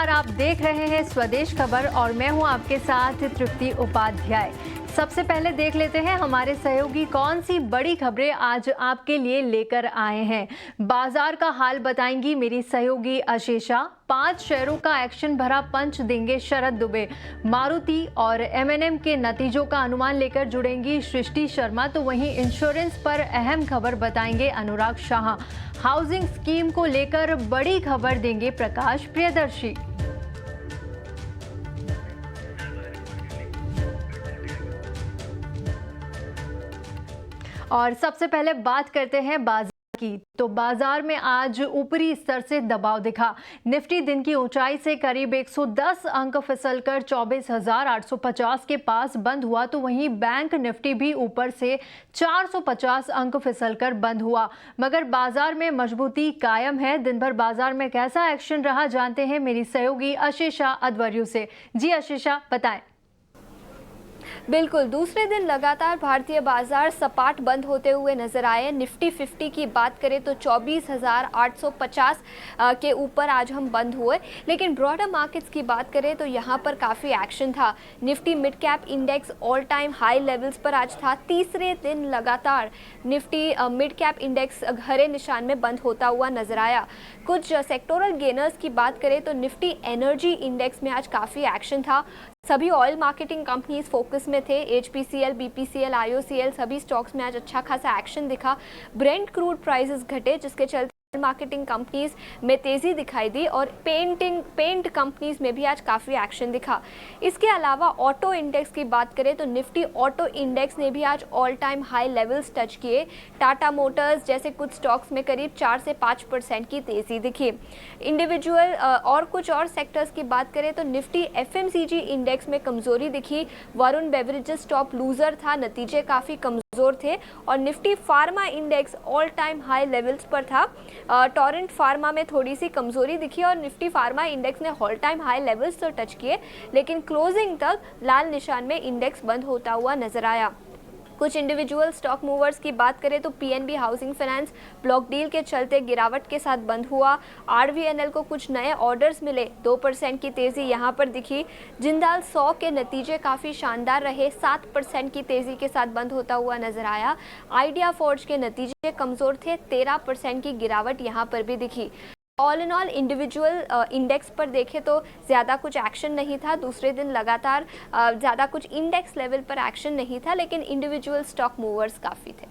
नमस्कार, आप देख रहे हैं स्वदेश खबर और मैं हूं आपके साथ तृप्ति उपाध्याय। सबसे पहले देख लेते हैं हमारे सहयोगी कौन सी बड़ी खबरें आज आपके लिए लेकर आए हैं। बाजार का हाल बताएंगी मेरी सहयोगी अशेषा। 5 शेयरों का एक्शन भरा पंच देंगे शरद दुबे। मारुति और एमएनएम के नतीजों का अनुमान लेकर जुड़ेंगी सृष्टि शर्मा। तो वहीं इंश्योरेंस पर अहम खबर बताएंगे अनुराग शाह। हाउसिंग स्कीम को लेकर बड़ी खबर देंगे प्रकाश प्रियदर्शी। और सबसे पहले बात करते हैं बाजार की। तो बाजार में आज ऊपरी स्तर से दबाव दिखा। निफ्टी दिन की ऊंचाई से करीब 110 अंक फिसलकर 24,850 के पास बंद हुआ। तो वहीं बैंक निफ्टी भी ऊपर से 450 अंक फिसलकर बंद हुआ, मगर बाजार में मजबूती कायम है। दिन भर बाजार में कैसा एक्शन रहा जानते हैं मेरी सहयोगी अशेषा अद्वर्यु से। जी अशेषा, बताएं। बिल्कुल, दूसरे दिन लगातार भारतीय बाजार सपाट बंद होते हुए नजर आए। निफ्टी 50 की बात करें तो 24,850 के ऊपर आज हम बंद हुए, लेकिन ब्रॉडर मार्केट्स की बात करें तो यहाँ पर काफ़ी एक्शन था। Nifty mid cap index all time high levels पर आज था। तीसरे दिन लगातार निफ्टी मिड कैप इंडेक्स हरे निशान में बंद होता हुआ नजर आया। कुछ सेक्टोरल गेनर्स की बात करें तो निफ्टी एनर्जी इंडेक्स में आज काफ़ी एक्शन था। सभी ऑयल मार्केटिंग कंपनीज फोकस में थे। एचपीसीएल, बीपीसीएल, आईओसीएल सभी स्टॉक्स में आज अच्छा खासा एक्शन दिखा। ब्रेंट क्रूड प्राइसेस घटे, जिसके चलते मार्केटिंग कंपनीज में तेजी दिखाई दी और पेंट कंपनीज में भी आज काफ़ी एक्शन दिखा। इसके अलावा ऑटो इंडेक्स की बात करें तो निफ्टी ऑटो इंडेक्स ने भी आज all time high levels touch किए। टाटा मोटर्स जैसे कुछ स्टॉक्स में करीब 4 से 5% की तेजी दिखी। इंडिविजुअल और कुछ और सेक्टर्स की बात करें तो निफ्टी एफएमसीजी इंडेक्स में कमजोरी दिखी। वरुण बेवरेजेस टॉप लूजर था, नतीजे काफ़ी कमजोर थे। और Nifty pharma index all time high levels पर था। टोरेंट फार्मा में थोड़ी सी कमजोरी दिखी और निफ्टी फार्मा इंडेक्स ने ऑल टाइम हाई लेवल्स तो टच किए, लेकिन क्लोजिंग तक लाल निशान में इंडेक्स बंद होता हुआ नजर आया। कुछ इंडिविजुअल स्टॉक मूवर्स की बात करें तो PNB housing finance block deal के चलते गिरावट के साथ बंद हुआ। आरवीएनएल को कुछ नए ऑर्डर्स मिले, 2% की तेजी यहां पर दिखी। जिंदाल 100 के नतीजे काफ़ी शानदार रहे, 7% की तेजी के साथ बंद होता हुआ नजर आया। आइडिया फॉर्ज के नतीजे कमज़ोर थे, 13% की गिरावट यहां पर भी दिखी। All in all individual index पर देखें तो ज़्यादा कुछ एक्शन नहीं था। दूसरे दिन लगातार ज़्यादा कुछ इंडेक्स लेवल पर एक्शन नहीं था, लेकिन इंडिविजुअल स्टॉक मूवर्स काफ़ी थे।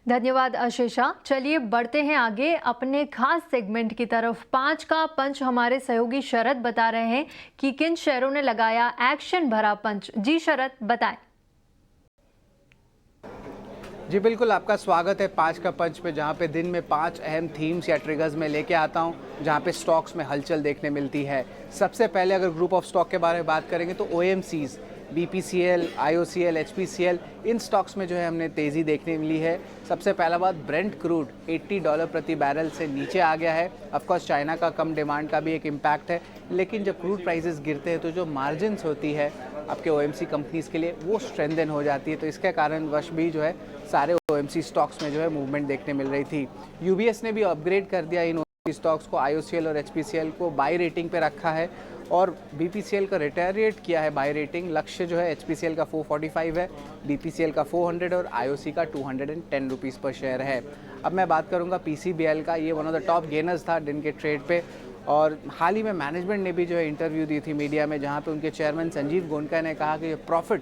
धन्यवाद अशेषा। चलिए बढ़ते हैं आगे अपने खास सेगमेंट की तरफ। 5 का पंच हमारे सहयोगी शरद बता रहे हैं कि किन शेयरों ने लगाया एक्शन भरा पंच। जी शरद, बताएं। जी बिल्कुल, आपका स्वागत है 5 का पंच पे, जहाँ पे दिन में 5 अहम थीम्स या ट्रिगर्स में लेके आता हूँ, जहाँ पे स्टॉक्स में हलचल देखने मिलती है। सबसे पहले अगर ग्रुप ऑफ स्टॉक के बारे में बात करेंगे तो ओएमसीज, बीपीसीएल, आईओसीएल, एचपीसीएल, इन स्टॉक्स में जो है हमने तेज़ी देखने मिली है। सबसे पहला बात, ब्रेंट क्रूड $80 प्रति बैरल से नीचे आ गया है। ऑफकोर्स चाइना का कम डिमांड का भी एक इम्पैक्ट है, लेकिन जब क्रूड प्राइसेस गिरते हैं तो जो मार्जिन्स होती है आपके ओएमसी कंपनीज़ के लिए वो स्ट्रेंथन हो जाती है। तो इसके कारण वश भी जो है सारे ओएमसी स्टॉक्स में जो है मूवमेंट देखने मिल रही थी। यूबीएस ने भी अपग्रेड कर दिया इन ओएमसी स्टॉक्स को। आईओसीएल और एचपीसीएल को बाई रेटिंग पे रखा है और बीपीसीएल का रिटेरिएट किया है बाई रेटिंग। लक्ष्य जो है एचपीसीएल का 445 है, बीपीसीएल का 400 और आईओसी का 210 रुपीज़ पर शेयर है। अब मैं बात करूंगा पीसीबीएल का। ये one of the top gainers था दिन के ट्रेड पे, और हाल ही में मैनेजमेंट ने भी जो है इंटरव्यू दी थी मीडिया में, जहां पे उनके चेयरमैन संजीव गोयनका ने कहा कि ये प्रॉफिट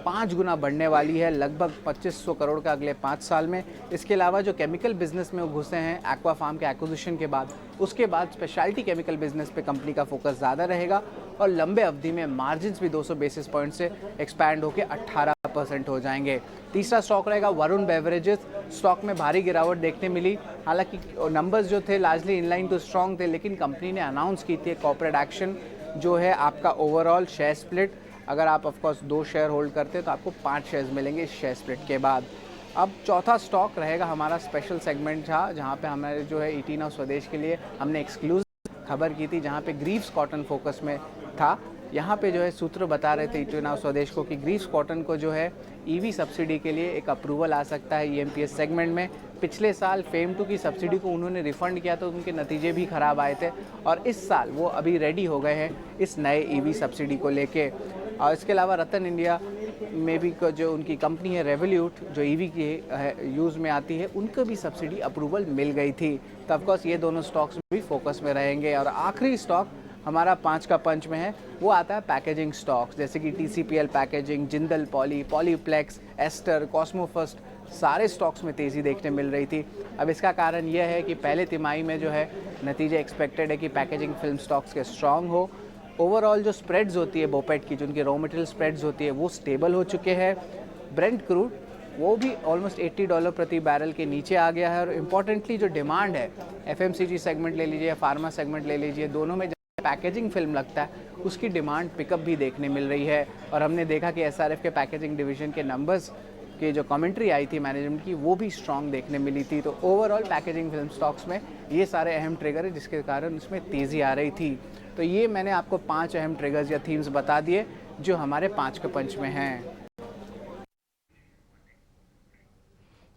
5 गुना बढ़ने वाली है, लगभग 2500 करोड़ का अगले 5 साल में। इसके अलावा जो केमिकल बिजनेस में वो घुसे हैं एक्वा फार्म के एक्विजिशन के बाद, उसके बाद स्पेशलिटी केमिकल बिजनेस पे कंपनी का फोकस ज़्यादा रहेगा और लंबे अवधि में मार्जिन्स भी 200 बेसिस पॉइंट से एक्सपैंड होकर 18% हो जाएंगे। तीसरा स्टॉक रहेगा वरुण बेवरेजेस। स्टॉक में भारी गिरावट देखने मिली, हालांकि नंबर्स जो थे लार्जली इनलाइन टू स्ट्रॉन्ग थे, लेकिन कंपनी ने अनाउंस की थी कॉर्पोरेट एक्शन जो है आपका ओवरऑल शेयर स्प्लिट। अगर आप ऑफकोर्स 2 शेयर होल्ड करते हैं तो आपको 5 शेयर्स मिलेंगे इस शेयर स्प्लिट के बाद। अब चौथा स्टॉक रहेगा हमारा स्पेशल सेगमेंट था, जहाँ पे हमारे जो है 18 और स्वदेश के लिए हमने एक्सक्लूसिव खबर की थी, जहाँ पे ग्रीव्स कॉटन फोकस में था। यहाँ पे जो है सूत्र बता रहे थे इटोनाव स्वदेश को कि ग्रीव्स कॉटन को जो है ईवी सब्सिडी के लिए एक अप्रूवल आ सकता है ईएमपीएस सेगमेंट में। पिछले साल फेम 2 की सब्सिडी को उन्होंने रिफंड किया तो उनके नतीजे भी खराब आए थे और इस साल वो अभी रेडी हो गए हैं इस नए ईवी सब्सिडी को लेके। और इसके अलावा रतन इंडिया में भी जो उनकी कंपनी है रेवोल्यूट जो ईवी की यूज़ में आती है, उनको भी सब्सिडी अप्रूवल मिल गई थी। तो ऑफकोर्स ये दोनों स्टॉक्स भी फोकस में रहेंगे। और आखिरी स्टॉक हमारा 5 का पंच में है, वो आता है पैकेजिंग स्टॉक्स, जैसे कि TCPL packaging, Jindal poly, Polyplex, Ester, Cosmo First, सारे स्टॉक्स में तेज़ी देखने मिल रही थी। अब इसका कारण यह है कि पहले तिमाही में जो है नतीजे एक्सपेक्टेड है कि पैकेजिंग फिल्म स्टॉक्स के स्ट्रॉन्ग हो। ओवरऑल जो स्प्रेड्स होती है बोपेट की, जो उनकी रॉ मटेरियल स्प्रेड्स होती है, वो स्टेबल हो चुके हैं। ब्रेंट क्रूड वो भी ऑलमोस्ट $80 प्रति बैरल के नीचे आ गया है। और इम्पॉर्टेंटली जो डिमांड है एफएमसीजी सेगमेंट ले लीजिए, फार्मा सेगमेंट ले लीजिए, दोनों में पैकेजिंग फिल्म लगता है उसकी डिमांड पिकअप भी देखने मिल रही है। और हमने देखा कि एसआरएफ के पैकेजिंग डिवीजन के नंबर्स की जो कमेंट्री आई थी मैनेजमेंट की, वो भी स्ट्रांग देखने मिली थी। तो ओवरऑल पैकेजिंग फिल्म स्टॉक्स में ये सारे अहम ट्रिगर है जिसके कारण उसमें तेज़ी आ रही थी। तो ये मैंने आपको 5 अहम ट्रिगर्स या थीम्स बता दिए जो हमारे 5 के पंच में हैं।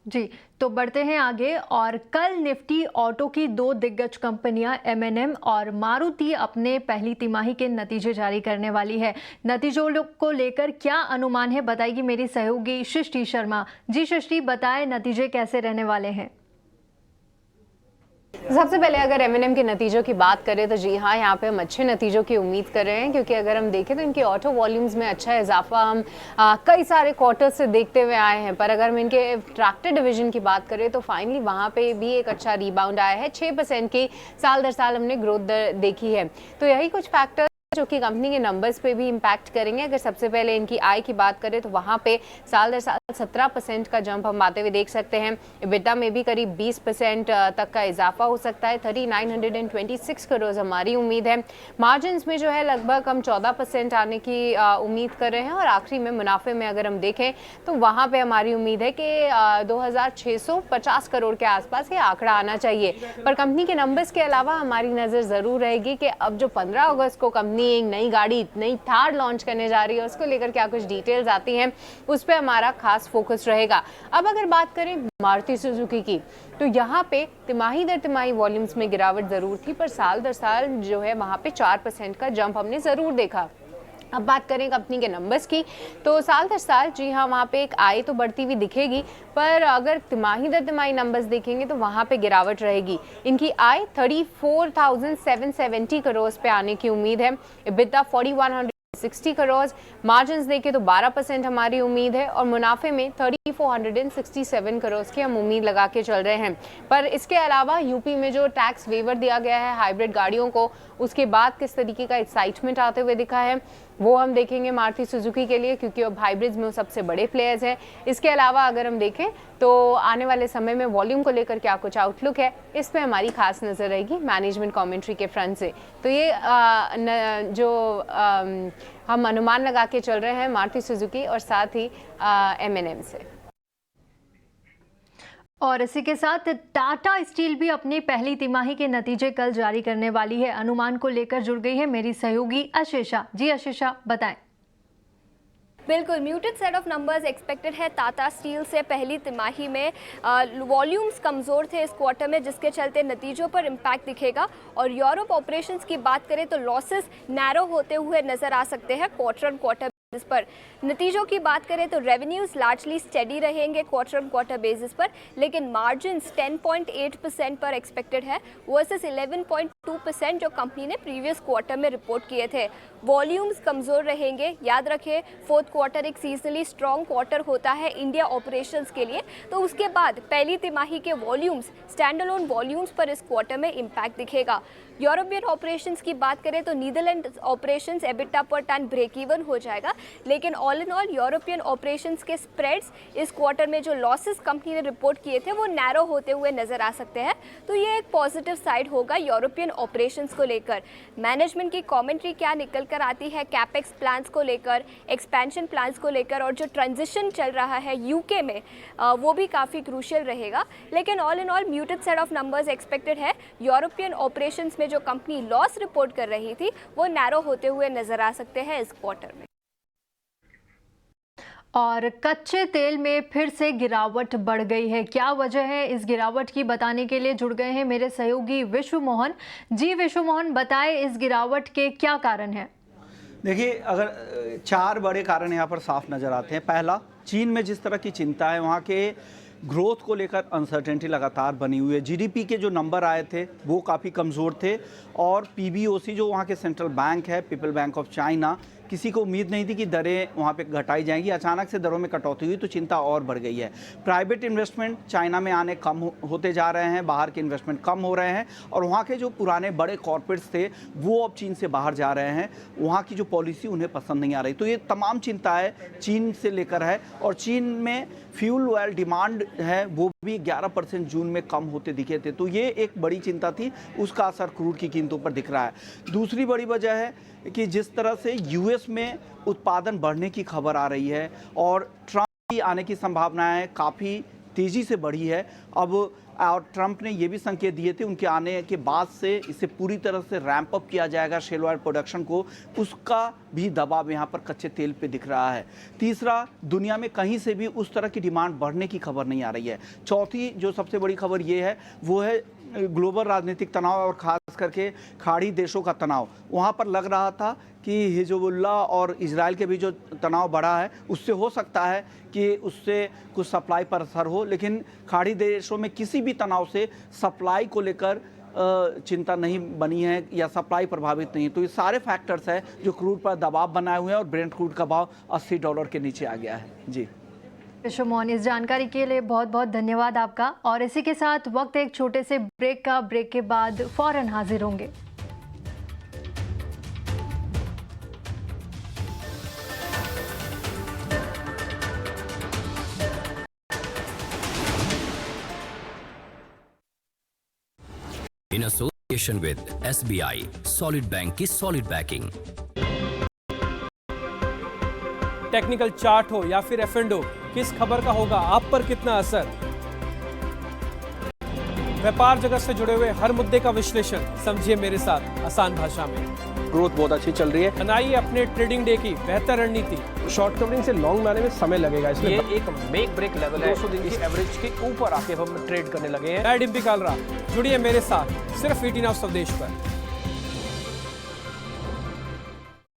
जी, तो बढ़ते हैं आगे। और कल निफ्टी ऑटो की 2 दिग्गज कंपनियां एमएनएम और मारुति अपने पहली तिमाही के नतीजे जारी करने वाली है। नतीजों को लेकर क्या अनुमान है बताएगी मेरी सहयोगी सृष्टि शर्मा। जी सृष्टि, बताएं नतीजे कैसे रहने वाले हैं। सबसे पहले अगर एमएनएम के नतीजों की बात करें तो जी हाँ, यहाँ पे हम अच्छे नतीजों की उम्मीद कर रहे हैं, क्योंकि अगर हम देखें तो इनके ऑटो वॉल्यूम्स में अच्छा इजाफा हम कई सारे क्वार्टर से देखते हुए आए हैं। पर अगर हम इनके ट्रैक्टर डिवीजन की बात करें तो फाइनली वहाँ पे भी एक अच्छा रिबाउंड आया है। 6% की साल दर साल हमने ग्रोथ देखी है। तो यही कुछ फैक्टर जो कि कंपनी के नंबर्स पे भी इम्पैक्ट करेंगे। अगर सबसे पहले इनकी आय की बात करें तो वहाँ पे साल दर साल 17% का जंप हम आते हुए देख सकते हैं। EBITDA में भी करीब 20% तक का इजाफा हो सकता है। 3926 करोड़ हमारी उम्मीद है। मार्जिन्स में जो है लगभग हम 14% आने की उम्मीद कर रहे हैं। और आखिरी में मुनाफे में अगर हम देखें तो वहाँ पे हमारी उम्मीद है कि 2650 करोड़ के आसपास ये आंकड़ा आना चाहिए। पर कंपनी के नंबर्स के अलावा हमारी नज़र ज़रूर रहेगी कि अब जो 15 अगस्त को कंपनी एक नई गाड़ी, नई थार लॉन्च करने जा रही है, उसको लेकर क्या कुछ डिटेल्स आती हैं, उस पर हमारा खास फोकस रहेगा। अब अगर बात करें मारुति सुजुकी की, तो यहाँ पे तिमाही दर तिमाही वॉल्यूम्स में गिरावट ज़रूर थी, पर साल दर साल जो है वहाँ पे 4% का जंप हमने ज़रूर देखा। अब बात करें कंपनी के नंबर्स की, तो साल दर साल जी हाँ वहाँ पे एक आय तो बढ़ती हुई दिखेगी, पर अगर तिमाही दर तिमाही नंबर्स देखेंगे तो वहाँ पे गिरावट रहेगी। इनकी आय 34,770 करोड़ पे आने की उम्मीद है। EBITDA 4160 करोड़, मार्जिन्स देखें तो 12% हमारी उम्मीद है। और मुनाफे में 3467 करोड़ की हम उम्मीद लगा के चल रहे हैं। पर इसके अलावा यूपी में जो टैक्स वेवर दिया गया है हाइब्रिड गाड़ियों को, उसके बाद किस तरीके का एक्साइटमेंट आते हुए दिखा है वो हम देखेंगे मारुति सुजुकी के लिए, क्योंकि अब हाइब्रिड्स में वो सबसे बड़े प्लेयर्स हैं। इसके अलावा अगर हम देखें तो आने वाले समय में वॉल्यूम को लेकर क्या कुछ आउटलुक है, इस पे हमारी खास नज़र रहेगी मैनेजमेंट कमेंट्री के फ्रंट से। तो ये हम अनुमान लगा के चल रहे हैं मारुति सुजुकी और साथ ही एमएनएम से। और इसी के साथ टाटा स्टील भी अपनी पहली तिमाही के नतीजे कल जारी करने वाली है। अनुमान को लेकर जुड़ गई है मेरी सहयोगी आशीषा। जी आशीषा, बताएं। बिल्कुल, muted set of numbers expected है टाटा स्टील से पहली तिमाही में। वॉल्यूम्स कमज़ोर थे इस क्वार्टर में, जिसके चलते नतीजों पर इम्पैक्ट दिखेगा। और यूरोप ऑपरेशंस की बात करें तो लॉसेस नैरो होते हुए नज़र आ सकते हैं क्वार्टर ऑन क्वार्टर बेसिस पर। नतीजों की बात करें तो रेवेन्यूज लार्जली स्टेडी रहेंगे क्वार्टर ऑन क्वार्टर बेसिस पर, लेकिन मार्जिन्स 10.8% पर एक्सपेक्टेड है वर्सेस 11.2% जो कंपनी ने प्रीवियस क्वार्टर में रिपोर्ट किए थे। वॉल्यूम्स कमज़ोर रहेंगे। याद रखें, फोर्थ क्वार्टर एक सीजनली स्ट्रॉन्ग क्वार्टर होता है इंडिया ऑपरेशंस के लिए। तो उसके बाद पहली तिमाही के वॉल्यूम्स, स्टैंड अलोन वॉल्यूम्स पर इस क्वार्टर में इम्पैक्ट दिखेगा। यूरोपियन ऑपरेशंस की बात करें तो नीदरलैंड ऑपरेशंस EBITDA पर टन ब्रेक इवन हो जाएगा, लेकिन all in all European operations के स्प्रेड्स इस क्वार्टर में जो लॉसेस कंपनी ने रिपोर्ट किए थे वो नैरो होते हुए नजर आ सकते हैं। तो ये एक पॉजिटिव साइड होगा यूरोपियन ऑपरेशंस को लेकर। मैनेजमेंट की कमेंट्री क्या निकल कर आती है कैपेक्स प्लान्स को लेकर, एक्सपेंशन प्लान्स को लेकर, और जो ट्रांजिशन चल रहा है यूके में वो भी काफ़ी क्रूशियल रहेगा। लेकिन all in all muted set of numbers expected है। यूरोपियन ऑपरेशंस में जो कंपनी लॉस रिपोर्ट कर रही थी वो नैरो होते हुए नजर आ सकते हैं इस क्वार्टर में। और कच्चे तेल में फिर से गिरावट बढ़ गई है। क्या वजह है इस गिरावट की, बताने के लिए जुड़ गए हैं मेरे सहयोगी विश्व मोहन जी। विश्व मोहन, बताएं इस गिरावट के क्या कारण हैं? देखिए, अगर 4 बड़े कारण यहाँ पर साफ नज़र आते हैं। पहला, चीन में जिस तरह की चिंता है, वहाँ के ग्रोथ को लेकर अनसर्टेनिटी लगातार बनी हुई है। जीडीपी के जो नंबर आए थे वो काफ़ी कमज़ोर थे, और पीबीओसी जो वहाँ के सेंट्रल बैंक है, पीपल बैंक ऑफ चाइना, किसी को उम्मीद नहीं थी कि दरें वहाँ पे घटाई जाएंगी। अचानक से दरों में कटौती हुई तो चिंता और बढ़ गई है। प्राइवेट इन्वेस्टमेंट चाइना में आने कम होते जा रहे हैं, बाहर के इन्वेस्टमेंट कम हो रहे हैं, और वहाँ के जो पुराने बड़े कॉर्पोरेट्स थे वो अब चीन से बाहर जा रहे हैं। वहाँ की जो पॉलिसी उन्हें पसंद नहीं आ रही। तो ये तमाम चिंता है चीन से लेकर है। और चीन में फ्यूल ऑयल डिमांड है वो भी 11% जून में कम होते दिखे थे। तो ये एक बड़ी चिंता थी, उसका असर क्रूड की कीमतों पर दिख रहा है। दूसरी बड़ी वजह है कि जिस तरह से यूएस में उत्पादन बढ़ने की खबर आ रही है, और ट्रंप की आने की संभावनाएं काफ़ी तेज़ी से बढ़ी है अब। और ट्रंप ने ये भी संकेत दिए थे उनके आने के बाद से इसे पूरी तरह से रैंप अप किया जाएगा शेल ऑयल प्रोडक्शन को, उसका भी दबाव यहाँ पर कच्चे तेल पे दिख रहा है। तीसरा, दुनिया में कहीं से भी उस तरह की डिमांड बढ़ने की खबर नहीं आ रही है। चौथी जो सबसे बड़ी खबर ये है वो है ग्लोबल राजनीतिक तनाव, और ख़ास करके खाड़ी देशों का तनाव। वहाँ पर लग रहा था कि हिजबुल्लाह और इजराइल के भी जो तनाव बढ़ा है उससे हो सकता है कि उससे कुछ सप्लाई पर असर हो, लेकिन खाड़ी देशों में किसी भी तनाव से सप्लाई को लेकर चिंता नहीं बनी है या सप्लाई प्रभावित नहीं है। तो ये सारे फैक्टर्स हैं जो क्रूड पर दबाव बनाए हुए हैं, और ब्रेंट क्रूड का भाव $80 के नीचे आ गया है। जी विश्व मोहन, इस जानकारी के लिए बहुत बहुत धन्यवाद आपका। और इसी के साथ वक्त एक छोटे से ब्रेक का। ब्रेक के बाद फौरन हाजिर होंगे। In association with SBI, solid bank की सॉलिड बैकिंग। टेक्निकल चार्ट हो या फिर F&O, किस खबर का होगा आप पर कितना असर? व्यापार जगत से जुड़े हुए हर मुद्दे का विश्लेषण समझिए मेरे साथ आसान भाषा में। ग्रोथ बहुत अच्छी चल रही है। बनाइए अपने ट्रेडिंग डे की बेहतर रणनीति। शॉर्ट कवरिंग से लॉन्ग में आने में समय लगेगा, इसलिए ये एक मेक ब्रेक लेवल है। 200 दिन की एवरेज के ऊपर आके हम ट्रेड करने लगे हैं। मैं डिम्पी कालरा, जुड़िए मेरे साथ सिर्फ 18 ऑफ स्वदेश पर।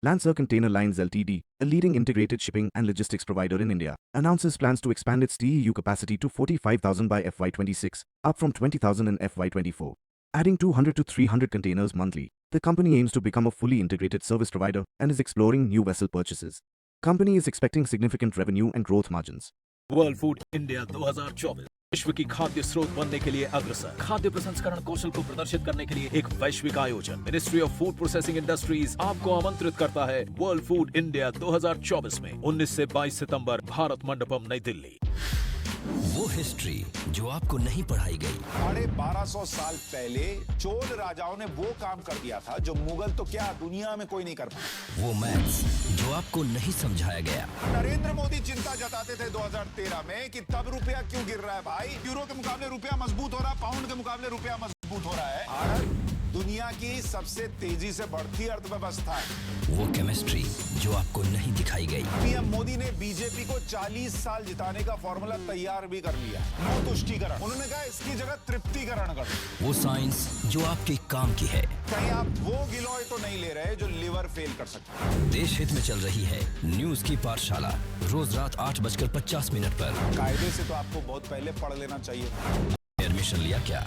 Lancer Container Lines Ltd, a leading integrated shipping and logistics provider in India, announces plans to expand its TEU capacity to 45,000 by FY26, up from 20,000 in FY24. Adding 200 to 300 containers monthly, the company aims to become a fully integrated service provider and is exploring new vessel purchases. Company is expecting significant revenue and growth margins. World food India 2024 विश्व की खाद्य स्रोत बनने के लिए अग्रसर। खाद्य प्रसंस्करण कौशल को प्रदर्शित करने के लिए एक वैश्विक आयोजन। Ministry of food processing industries आपको आमंत्रित करता है वर्ल्ड फूड इंडिया 2024 में 19 से 22 सितंबर, भारत मंडपम, नई दिल्ली। वो हिस्ट्री जो आपको नहीं पढ़ाई गई। 1250 साल पहले चोल राजाओं ने वो काम कर दिया था जो मुगल तो क्या दुनिया में कोई नहीं कर पाया। वो मैथ्स जो आपको नहीं समझाया गया। नरेंद्र मोदी चिंता जताते थे 2013 में कि तब रुपया क्यों गिर रहा है भाई, यूरो के मुकाबले रुपया मजबूत हो रहा है, पाउंड के मुकाबले रुपया मजबूत हो रहा है। भारत दुनिया की सबसे तेजी से बढ़ती अर्थव्यवस्था है। वो केमिस्ट्री जो आपको नहीं दिखाई गई। पीएम मोदी ने बीजेपी को 40 साल जिताने का फॉर्मूला तैयार भी कर लिया। नो तुष्टीकरण, उन्होंने कहा इसकी जगह तृप्तिकरण कर। वो साइंस जो आपके काम की है। कहीं आप वो गिलोय तो नहीं ले रहे जो लिवर फेल कर सकते। देश हित में चल रही है न्यूज की पाठशाला, रोज रात 8:50 पर। कायदे से तो आपको बहुत पहले पढ़ लेना चाहिए। एडमिशन लिया क्या?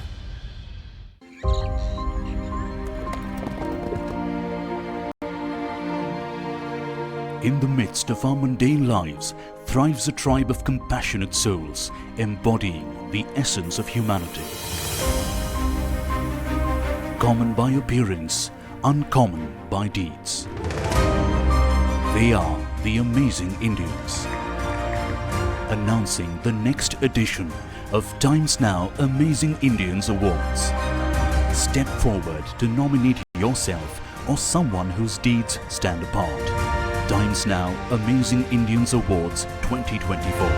In the midst of our mundane lives thrives a tribe of compassionate souls, embodying the essence of humanity. Common by appearance, uncommon by deeds. They are the amazing Indians. Announcing the next edition of Times Now Amazing Indians Awards. Step forward to nominate yourself or someone whose deeds stand apart. Times Now Amazing Indians Awards 2024.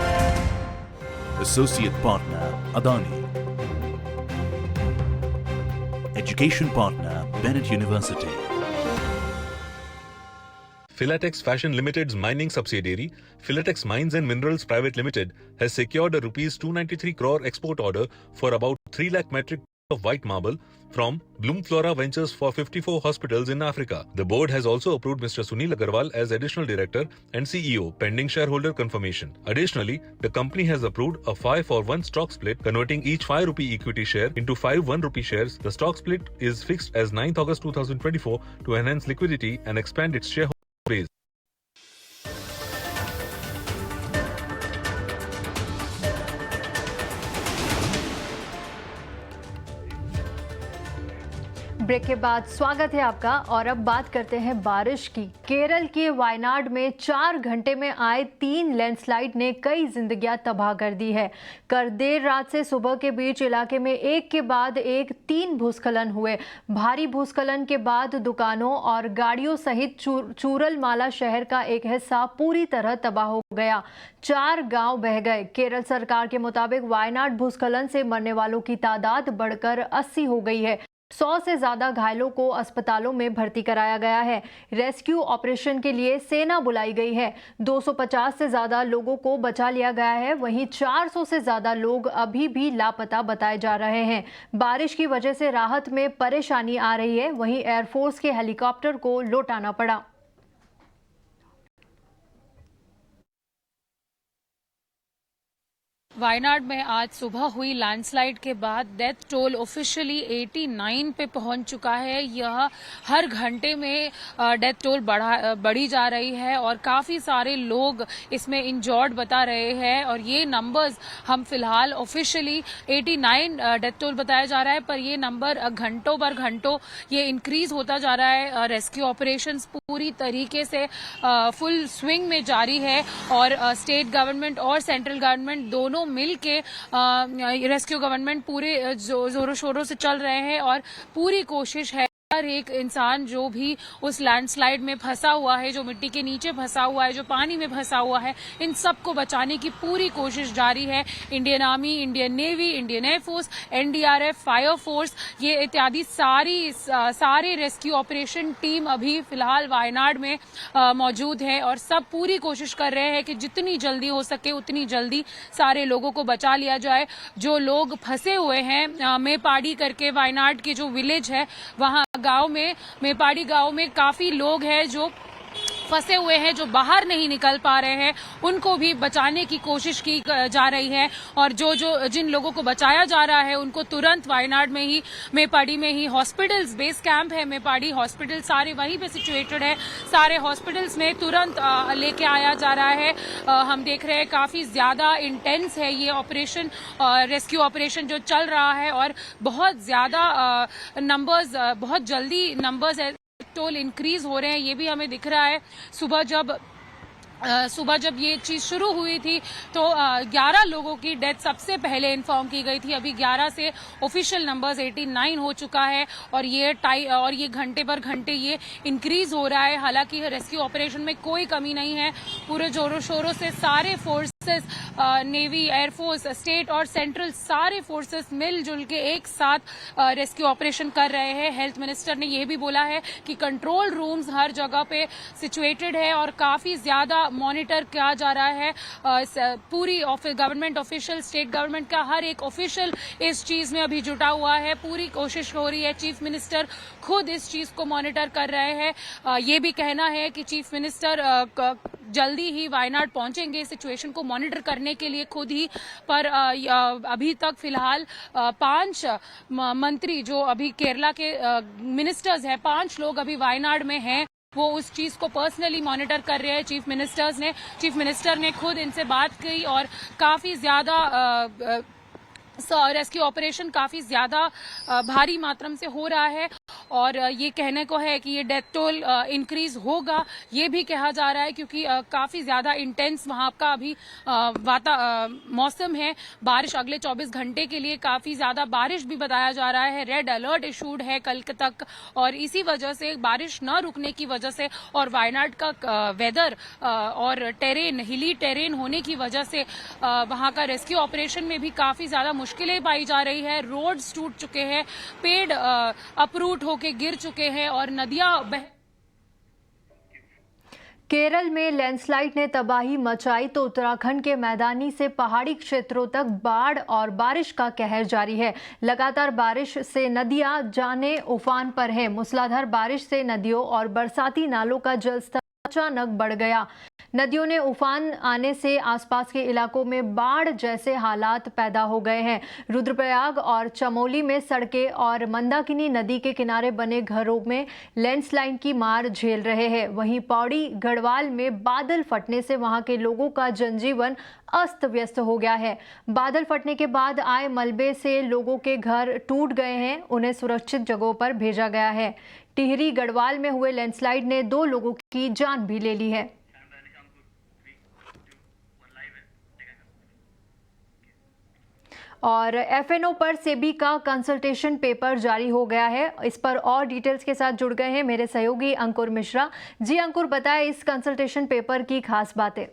Associate Partner Adani. Education Partner Bennett University. Philatex Fashion Limited's mining subsidiary, Philatex Mines and Minerals Private Limited, has secured a Rs 293 crore export order for about 3 lakh metric tons of white marble from Bloom Flora Ventures for 54 hospitals in Africa. The board has also approved Mr. Sunil Agarwal as additional director and CEO, pending shareholder confirmation. Additionally, the company has approved a 5-for-1 stock split, converting each 5 rupee equity share into 5 1 rupee shares. The stock split is fixed as 9th August 2024 to enhance liquidity and expand its shareholder base. Break के बाद स्वागत है आपका। और अब बात करते हैं बारिश की। केरल के वायनाड में 4 घंटे में आए 3 लैंडस्लाइड ने कई जिंदगियां तबाह कर दी है। कल देर रात से सुबह के बीच इलाके में एक के बाद एक 3 भूस्खलन हुए। भारी भूस्खलन के बाद दुकानों और गाड़ियों सहित चूरलमाला शहर का एक हिस्सा पूरी तरह तबाह हो गया। 4 गांव बह गए। केरल सरकार के मुताबिक वायनाड भूस्खलन से मरने वालों की तादाद बढ़कर 80 हो गई है। 100 से ज्यादा घायलों को अस्पतालों में भर्ती कराया गया है। रेस्क्यू ऑपरेशन के लिए सेना बुलाई गई है। 250 से ज्यादा लोगों को बचा लिया गया है। वहीं 400 से ज्यादा लोग अभी भी लापता बताए जा रहे हैं। बारिश की वजह से राहत में परेशानी आ रही है। वहीं एयरफोर्स के हेलीकॉप्टर को लौटाना पड़ा। वायनाड में आज सुबह हुई लैंडस्लाइड के बाद डेथ टोल ऑफिशियली 89 पे पहुंच चुका है। यह हर घंटे में डेथ टोल बढ़ी जा रही है और काफ़ी सारे लोग इसमें इंजॉर्ड बता रहे हैं। और ये नंबर्स हम फिलहाल ऑफिशियली 89 डेथ टोल बताया जा रहा है, पर ये नंबर घंटों पर घंटों ये इंक्रीज होता जा रहा है। रेस्क्यू ऑपरेशंस पूरी तरीके से फुल स्विंग में जारी है और स्टेट गवर्नमेंट और सेंट्रल गवर्नमेंट दोनों मिल के रेस्क्यू गवर्नमेंट पूरे जोरों शोरों से चल रहे हैं और पूरी कोशिश है हर एक इंसान जो भी उस लैंडस्लाइड में फंसा हुआ है, जो मिट्टी के नीचे फंसा हुआ है, जो पानी में फंसा हुआ है, इन सबको बचाने की पूरी कोशिश जारी है। Indian army, Indian navy, Indian air force, NDRF, fire force, ये इत्यादि सारे रेस्क्यू ऑपरेशन टीम अभी फिलहाल वायनाड में मौजूद है और सब पूरी कोशिश कर रहे हैं कि जितनी जल्दी हो सके उतनी जल्दी सारे लोगों को बचा लिया जाए। जो लोग फंसे हुए हैं मेपाड़ी करके वायनाड के जो विलेज है वहां गांव में, मेपाड़ी गांव में काफी लोग हैं जो फंसे हुए हैं, जो बाहर नहीं निकल पा रहे हैं, उनको भी बचाने की कोशिश की जा रही है। और जिन लोगों को बचाया जा रहा है उनको तुरंत वायनाड में ही, मेपाड़ी में ही हॉस्पिटल्स, बेस कैंप है मेपाड़ी हॉस्पिटल, सारे वहीं पे सिचुएटेड है, सारे हॉस्पिटल्स में तुरंत लेके आया जा रहा है। हम देख रहे हैं काफी ज्यादा इंटेंस है ये ऑपरेशन, रेस्क्यू ऑपरेशन जो चल रहा है और बहुत ज्यादा नंबर्स, बहुत जल्दी नंबर्स टोल इंक्रीज हो रहे हैं। ये भी हमें दिख रहा है। सुबह जब ये चीज शुरू हुई थी तो 11 लोगों की डेथ सबसे पहले इन्फॉर्म की गई थी। अभी 11 से ऑफिशियल नंबर्स 89 हो चुका है और ये घंटे पर घंटे ये इंक्रीज हो रहा है। हालांकि रेस्क्यू ऑपरेशन में कोई कमी नहीं है। पूरे जोरों शोरों से सारे फोर्सेस, नेवी, एयरफोर्स, स्टेट और सेंट्रल, सारे फोर्सेस मिलजुल के एक साथ रेस्क्यू ऑपरेशन कर रहे हैं। हेल्थ मिनिस्टर ने यह भी बोला है कि कंट्रोल रूम्स हर जगह पे सिचुएटेड है और काफी ज्यादा मॉनिटर किया जा रहा है। पूरी गवर्नमेंट ऑफिशियल, स्टेट गवर्नमेंट का हर एक ऑफिशियल इस चीज में अभी जुटा हुआ है। पूरी कोशिश हो रही है। चीफ मिनिस्टर खुद इस चीज को मॉनिटर कर रहे हैं। ये भी कहना है कि चीफ मिनिस्टर जल्दी ही वायनाड पहुंचेंगे सिचुएशन को मॉनिटर करने के लिए खुद ही। पर अभी तक फिलहाल 5 मंत्री जो अभी केरला के मिनिस्टर्स हैं, 5 लोग अभी वायनाड में हैं, वो उस चीज को पर्सनली मॉनिटर कर रहे हैं। चीफ मिनिस्टर ने खुद इनसे बात की और काफी ज्यादा रेस्क्यू ऑपरेशन काफी ज्यादा भारी मात्रा से हो रहा है और ये कहने को है कि ये डेथ टोल इंक्रीज होगा, ये भी कहा जा रहा है क्योंकि काफ़ी ज़्यादा इंटेंस वहाँ का अभी मौसम है। बारिश अगले 24 घंटे के लिए काफ़ी ज़्यादा बारिश भी बताया जा रहा है। रेड अलर्ट इशूड है कल तक और इसी वजह से बारिश न रुकने की वजह से और वायनाड का वेदर और टेरेन हिली टेरेन होने की वजह से वहाँ का रेस्क्यू ऑपरेशन में भी काफ़ी ज़्यादा मुश्किलें पाई जा रही है। रोड्स टूट चुके हैं, पेड़ अपरूट होके गिर चुके हैं और नदियाँ केरल में लैंडस्लाइड ने तबाही मचाई तो उत्तराखंड के मैदानी से पहाड़ी क्षेत्रों तक बाढ़ और बारिश का कहर जारी है। लगातार बारिश से नदियां जाने उफान पर हैं। मूसलाधार बारिश से नदियों और बरसाती नालों का जलस्तर अचानक बढ़ गया। नदियों ने उफान आने से आसपास के इलाकों में बाढ़ जैसे हालात पैदा हो गए हैं। रुद्रप्रयाग और चमोली में सड़कें और मंदाकिनी नदी के किनारे बने घरों में लैंडस्लाइड की मार झेल रहे हैं। वहीं पौड़ी गढ़वाल में बादल फटने से वहां के लोगों का जनजीवन अस्त व्यस्त हो गया है। बादल फटने के बाद आए मलबे से लोगों के घर टूट गए हैं, उन्हें सुरक्षित जगहों पर भेजा गया है। टिहरी गढ़वाल में हुए लैंडस्लाइड ने 2 लोगों की जान भी ले ली है। और एफएनओ पर सेबी का कंसल्टेशन पेपर जारी हो गया है। इस पर और डिटेल्स के साथ जुड़ गए हैं मेरे सहयोगी अंकुर मिश्रा। जी अंकुर, बताएं इस कंसल्टेशन पेपर की खास बातें।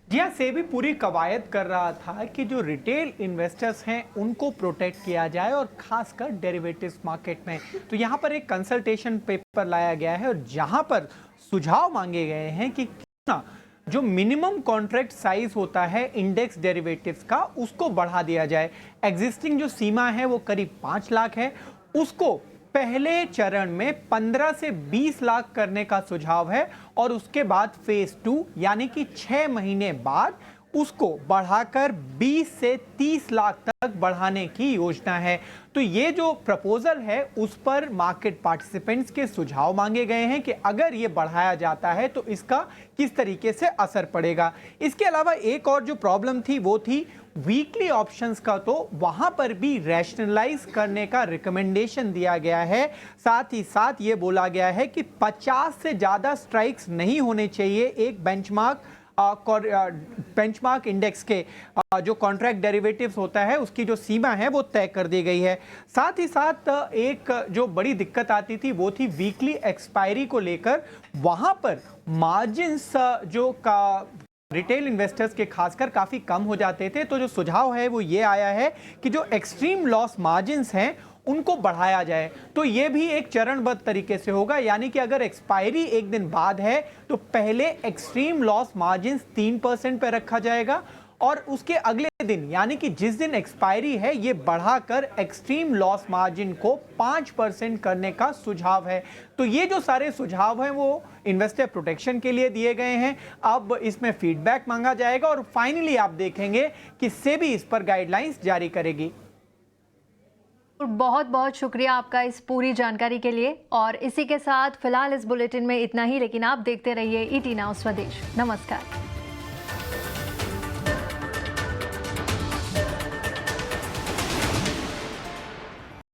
जी हाँ, सेबी पूरी कवायद कर रहा था कि जो रिटेल इन्वेस्टर्स हैं उनको प्रोटेक्ट किया जाए और खासकर डेरिवेटिव्स मार्केट में। तो यहाँ पर एक कंसल्टेशन पेपर लाया गया है और जहाँ पर सुझाव मांगे गए हैं कि क्यों ना जो मिनिमम कॉन्ट्रैक्ट साइज होता है इंडेक्स डेरिवेटिव्स का उसको बढ़ा दिया जाए। एग्जिस्टिंग जो सीमा है वो करीब 5 लाख है, उसको पहले चरण में 15 से 20 लाख करने का सुझाव है और उसके बाद फेज 2 यानी कि 6 महीने बाद उसको बढ़ाकर 20 से 30 लाख तक बढ़ाने की योजना है। तो ये जो प्रपोजल है उस पर मार्केट पार्टिसिपेंट्स के सुझाव मांगे गए हैं कि अगर ये बढ़ाया जाता है तो इसका किस तरीके से असर पड़ेगा। इसके अलावा एक और जो प्रॉब्लम थी वो थी वीकली ऑप्शंस का, तो वहां पर भी रैशनलाइज करने का रिकमेंडेशन दिया गया है। साथ ही साथ ये बोला गया है कि 50 से ज़्यादा स्ट्राइक्स नहीं होने चाहिए एक बेंचमार्क इंडेक्स के जो कॉन्ट्रैक्ट डेरिवेटिव्स होता है उसकी जो सीमा है वो तय कर दी गई है। साथ ही साथ एक जो बड़ी दिक्कत आती थी वो थी वीकली एक्सपायरी को लेकर। वहां पर मार्जिन्स जो का रिटेल इन्वेस्टर्स के खासकर काफ़ी कम हो जाते थे। तो जो सुझाव है वो ये आया है कि जो एक्सट्रीम लॉस मार्जिन्स हैं उनको बढ़ाया जाए। तो ये भी एक चरणबद्ध तरीके से होगा, यानी कि अगर एक्सपायरी एक दिन बाद है तो पहले एक्सट्रीम लॉस मार्जिन्स 3% पर रखा जाएगा और उसके अगले दिन यानी कि जिस दिन एक्सपायरी है ये बढ़ाकर एक्सट्रीम लॉस मार्जिन को 5% करने का सुझाव है। तो ये जो सारे सुझाव हैं वो इन्वेस्टर प्रोटेक्शन के लिए दिए गए हैं। अब इसमें फीडबैक मांगा जाएगा और फाइनली आप देखेंगे कि सेबी इस पर गाइडलाइंस जारी करेगी। बहुत बहुत शुक्रिया आपका इस पूरी जानकारी के लिए। और इसी के साथ फिलहाल इस बुलेटिन में इतना ही, लेकिन आप देखते रहिए ET नाउ स्वदेश। नमस्कार।